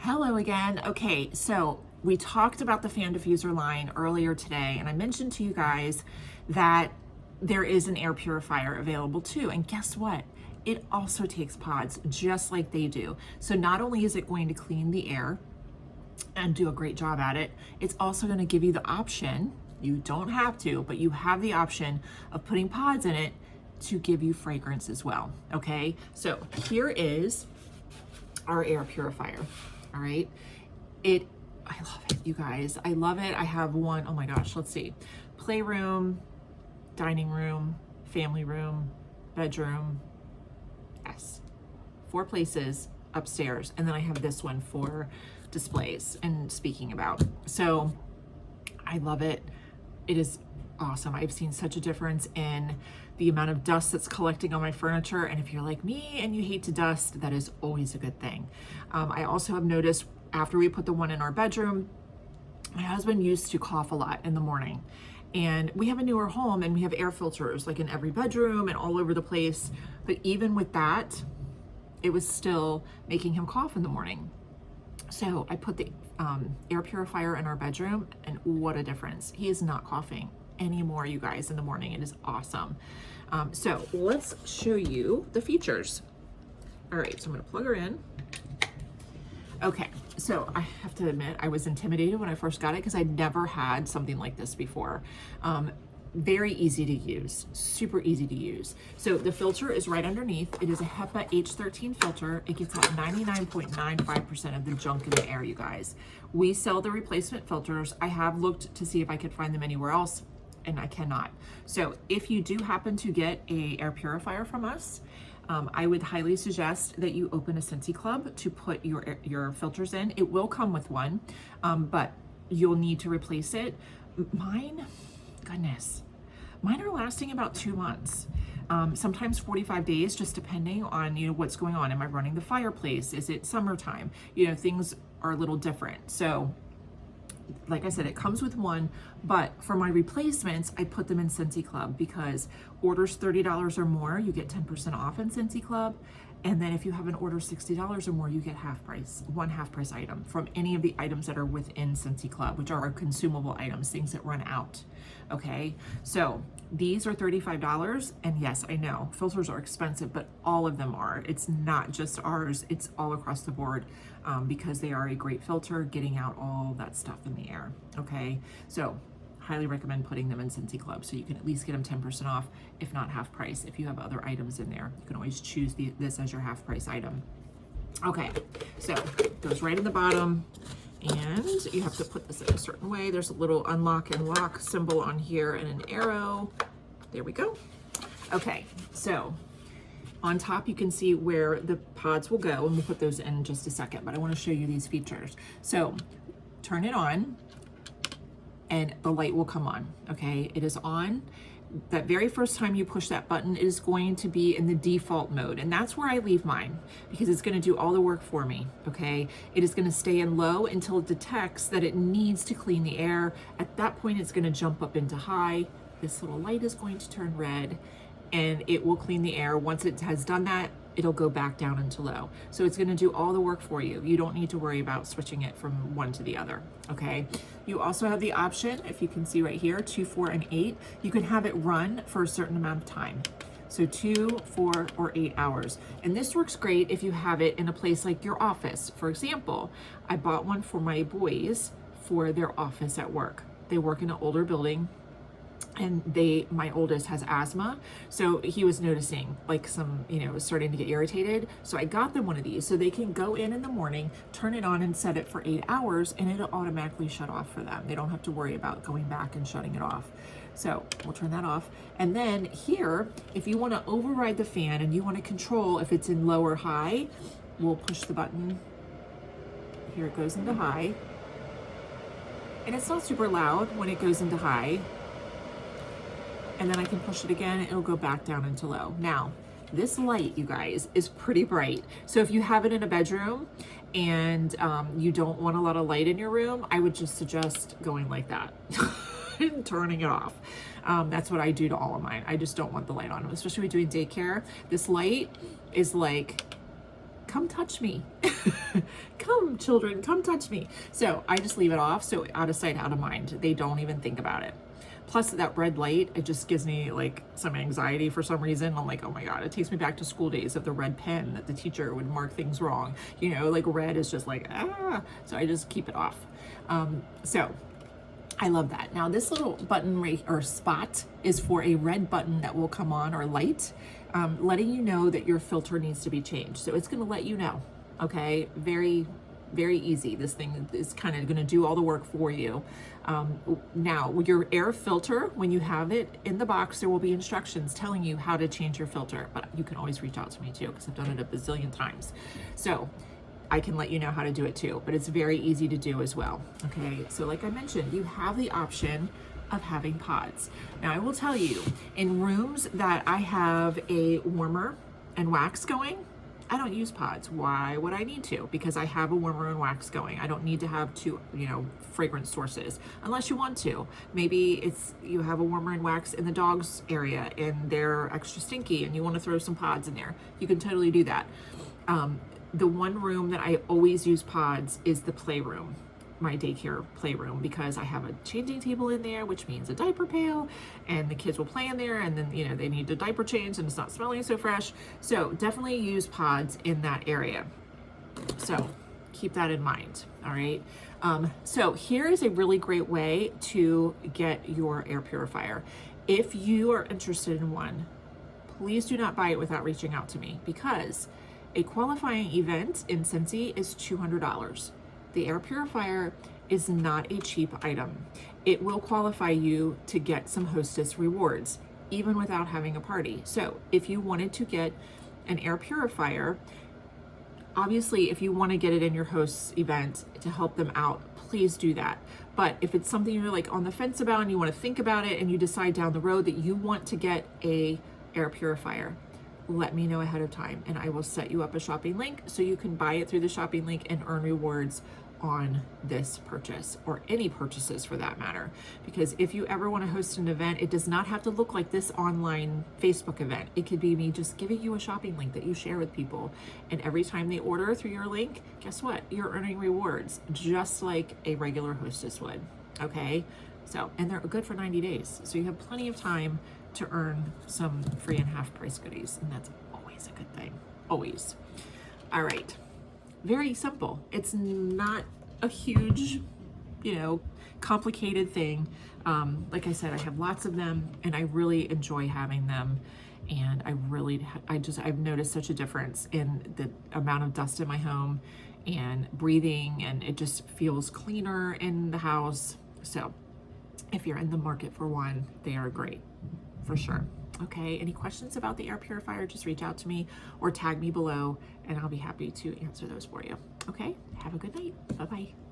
Hello again. Okay, so we talked about the fan diffuser line earlier today, and I mentioned to you guys that there is an air purifier available too. And guess what? It also takes pods just like they do. So not only is it going to clean the air and do a great job at it, it's also going to give you the option. You don't have to, but you have the option of putting pods in it to give you fragrance as well. Okay, so here is our air purifier. All right, I love it, you guys. I love it. I have one, oh my gosh, let's see, playroom, dining room, family room, bedroom. Yes, 4 places upstairs, and then I have this one for displays and speaking about. So I love it. It is awesome. I've seen such a difference in the amount of dust that's collecting on my furniture. And if you're like me and you hate to dust, that is always a good thing. I also have noticed after we put the one in our bedroom, my husband used to cough a lot in the morning. And we have a newer home and we have air filters like in every bedroom and all over the place. But even with that, it was still making him cough in the morning. So I put the air purifier in our bedroom, and what a difference. He is not coughing anymore, you guys, in the morning. It is awesome. So let's show you the features. All right, so I'm gonna plug her in. Okay, so I have to admit, I was intimidated when I first got it because I'd never had something like this before. Very easy to use, super easy to use. So the filter is right underneath. It is a HEPA H13 filter. It gets out 99.95% of the junk in the air, you guys. We sell the replacement filters. I have looked to see if I could find them anywhere else, and I cannot. So if you do happen to get a air purifier from us, I would highly suggest that you open a Scentsy Club to put your filters in. It will come with one, but you'll need to replace it. Mine, goodness, mine are lasting about 2 months. Sometimes 45 days, just depending on, what's going on. Am I running the fireplace? Is it summertime? Things are a little different. So like I said, it comes with one, but for my replacements, I put them in Scentsy Club because orders $30 or more, you get 10% off in Scentsy Club. And then if you have an order $60 or more, you get half price, one half price item from any of the items that are within Scentsy Club, which are our consumable items, things that run out. Okay, so these are $35, and yes, I know filters are expensive, but all of them are. It's not just ours, it's all across the board, because they are a great filter, getting out all that stuff in the air. Okay, so highly recommend putting them in Scentsy Club so you can at least get them 10% off, if not half price. If you have other items in there, you can always choose this as your half price item. Okay, so it goes right in the bottom, and you have to put this in a certain way. There's a little unlock and lock symbol on here and an arrow. There we go. Okay, so on top you can see where the pods will go, and we'll put those in just a second, but I want to show you these features. So turn it on and the light will come on. Okay, it is on. That very first time you push that button, it is going to be in the default mode, and that's where I leave mine because it's going to do all the work for me. Okay, it is going to stay in low until it detects that it needs to clean the air. At that point, it's going to jump up into high. This little light is going to turn red, and it will clean the air. Once it has done that, it'll go back down into low. So it's gonna do all the work for you. You don't need to worry about switching it from one to the other, okay? You also have the option, if you can see right here, 2, 4, and 8. You can have it run for a certain amount of time. So 2, 4, or 8 hours. And this works great if you have it in a place like your office. For example, I bought one for my boys for their office at work. They work in an older building, and my oldest has asthma, so he was noticing like some, was starting to get irritated. So I got them one of these so they can go in the morning, turn it on and set it for 8 hours, and it'll automatically shut off for them. They don't have to worry about going back and shutting it off. So we'll turn that off. And then here, if you want to override the fan and you want to control if it's in low or high, we'll push the button. Here it goes into high. And it's not super loud when it goes into high. And then I can push it again, it'll go back down into low. Now, this light, you guys, is pretty bright. So if you have it in a bedroom and you don't want a lot of light in your room, I would just suggest going like that and turning it off. That's what I do to all of mine. I just don't want the light on, especially when doing daycare. This light is like come touch me. Come children, come touch me. So I just leave it off. So out of sight, out of mind. They don't even think about it. Plus that red light, it just gives me like some anxiety for some reason. I'm like, oh my God, it takes me back to school days of the red pen that the teacher would mark things wrong. You know, like red is just like, ah. So I just keep it off. So I love that. Now this little button or spot is for a red button that will come on or light, letting you know that your filter needs to be changed. So it's gonna let you know, okay? Very, very easy. This thing is kind of gonna do all the work for you. Now, with your air filter, when you have it in the box, there will be instructions telling you how to change your filter, but you can always reach out to me too, because I've done it a bazillion times. So I can let you know how to do it too, but it's very easy to do as well. Okay, so like I mentioned, you have the option of having pods. Now I will tell you, in rooms that I have a warmer and wax going, I don't use pods. Why would I need to? Because I have a warmer and wax going. I don't need to have two, fragrance sources unless you want to. Maybe it's you have a warmer and wax in the dog's area and they're extra stinky and you want to throw some pods in there. You can totally do that. The one room that I always use pods is the playroom, my daycare playroom, because I have a changing table in there, which means a diaper pail, and the kids will play in there, and then they need a diaper change and it's not smelling so fresh. So definitely use pods in that area. So keep that in mind. All right. So here is a really great way to get your air purifier. If you are interested in one, please do not buy it without reaching out to me, because a qualifying event in Scentsy is $200. The air purifier is not a cheap item. It will qualify you to get some hostess rewards, even without having a party. So if you wanted to get an air purifier, obviously if you want to get it in your host's event to help them out, please do that. But if it's something you're like on the fence about and you want to think about it and you decide down the road that you want to get a air purifier, let me know ahead of time and I will set you up a shopping link so you can buy it through the shopping link and earn rewards on this purchase, or any purchases for that matter. Because if you ever want to host an event, it does not have to look like this online Facebook event. It could be me just giving you a shopping link that you share with people, and every time they order through your link, guess what? You're earning rewards just like a regular hostess would. Okay, so, and they're good for 90 days, so you have plenty of time to earn some free and half price goodies, and that's always a good thing, always. All right, very simple. It's not a huge, complicated thing. Like I said, I have lots of them and I really enjoy having them. And I've noticed such a difference in the amount of dust in my home and breathing, and it just feels cleaner in the house. So if you're in the market for one, they are great for sure. Okay, any questions about the air purifier, just reach out to me or tag me below and I'll be happy to answer those for you. Okay, have a good night. Bye-bye.